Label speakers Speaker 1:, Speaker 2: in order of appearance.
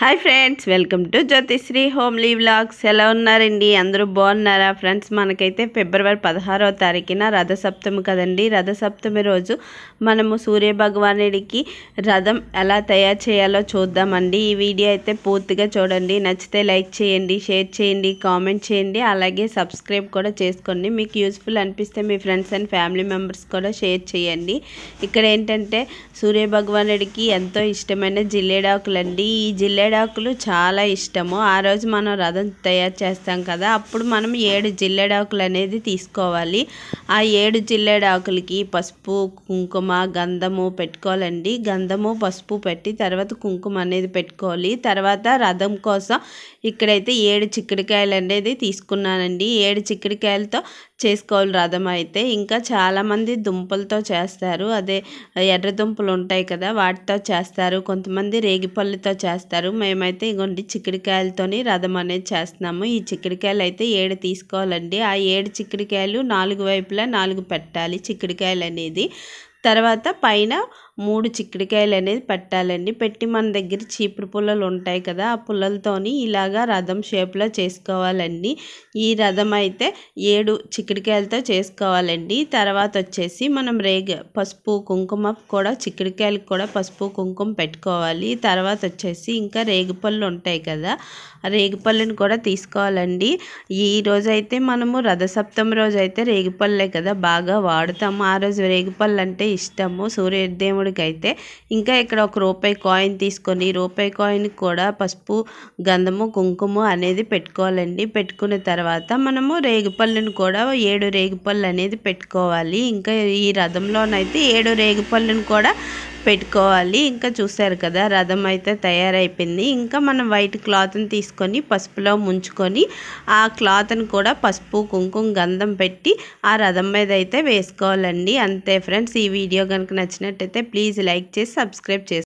Speaker 1: Hi friends, welcome to Jyothisri homely vlogs. ఎలా ఉన్నారండి? అందరూ బాగున్నారా ఫ్రెండ్స్? మనకైతే ఫిబ్రవరి 16వ తారీఖున రథసప్తమి కదండి. రథసప్తమి రోజు మనము సూర్యభగవానుడికి రథం ఎలా తయారు చేయాలో చూద్దామండి. ఈ వీడియో అయితే పూర్తిగా చూడండి. నచ్చితే లైక్ చేయండి, షేర్ చేయండి, కామెంట్ చేయండి, అలాగే సబ్స్క్రైబ్ కూడా చేసుకోండి. మీకు యూస్ఫుల్ అనిపిస్తే మీ ఫ్రెండ్స్ అండ్ ఫ్యామిలీ మెంబర్స్ కూడా షేర్ చేయండి. ఇక్కడ ఏంటంటే సూర్యభగవానుడికి ఎంతో ఇష్టమైన జిల్లేడాకులండి. ఈ జిల్లేడాకులు చాలా ఇష్టము. ఆ రోజు మనం రథం తయారు చేస్తాం కదా, అప్పుడు మనం 7 జిల్లేడాకులు అనేది తీసుకోవాలి. ఆ 7 జిల్లేడాకులకి పసుపు, కుంకుమ, గంధము పెట్టుకోవాలండి. గంధము, పసుపు పెట్టి తర్వాత కుంకుమ అనేది పెట్టుకోవాలి. తర్వాత రథం కోసం ఇక్కడైతే 7 చిక్కుడుకాయలు అనేది తీసుకున్నానండి. 7 చిక్కుడుకాయలతో చేసుకోవాలి రథం అయితే. ఇంకా చాలామంది దుంపలతో చేస్తారు, అదే ఎర్ర దుంపలు ఉంటాయి కదా వాటితో చేస్తారు. కొంతమంది రేగిపళ్ళుతో చేస్తారు. మేమైతే ఇగోండి చిక్కుడుకాయలతోని రథం అనేది చేస్తున్నాము. ఈ చిక్కుడుకాయలు అయితే 7 తీసుకోవాలండి. ఆ 7 చిక్కుడుకాయలు 4 వైపులా 4 పెట్టాలి చిక్కుడుకాయలు అనేది. తర్వాత పైన 3 చిక్కుడుకాయలు అనేది పెట్టాలండి. పెట్టి మన దగ్గర చీపురు పుల్లలు ఉంటాయి కదా, ఆ పుల్లలతోని ఇలాగా రథం షేప్లో చేసుకోవాలండి. ఈ రథం అయితే 7 చిక్కుడుకాయలతో చేసుకోవాలండి. తర్వాత వచ్చేసి మనం పసుపు కుంకుమ కూడా చిక్కుడుకాయలకు కూడా పసుపు కుంకుమ పెట్టుకోవాలి. తర్వాత వచ్చేసి ఇంకా రేగిపళ్ళు ఉంటాయి కదా, ఆ రేగిపళ్ళని కూడా తీసుకోవాలండి. ఈ రోజైతే మనము రథసప్తమి రోజు అయితే రేగిపళ్ళే కదా బాగా వాడుతాము. ఆ రోజు రేగిపళ్ళు అంటే ఇష్టము సూర్యదేవుడికి అయితే. ఇంకా ఇక్కడ ఒక రూపాయి కాయిన్ తీసుకొని రూపాయి కాయిన్ కూడా పసుపు, గంధము, కుంకుమ అనేది పెట్టుకోవాలండి. పెట్టుకున్న తర్వాత మనము రేగిపళ్ళను కూడా 7 రేగిపళ్ళు అనేది పెట్టుకోవాలి. ఇంకా ఈ రథంలోనైతే 7 రేగిపళ్ళను కూడా పెట్టుకోవాలి. ఇంకా చూసారు కదా రథం అయితే తయారైపోయింది. ఇంకా మనం వైట్ క్లాత్ని తీసుకొని పసుపులో ముంచుకొని ఆ క్లాత్ని కూడా పసుపు, కుంకుమ, గంధం పెట్టి ఆ రథం మీద అయితే వేసుకోవాలండి. అంతే ఫ్రెండ్స్. ఈ వీడియో కనుక నచ్చినట్టయితే ప్లీజ్ లైక్ చేసి సబ్స్క్రైబ్ చేసుకోండి.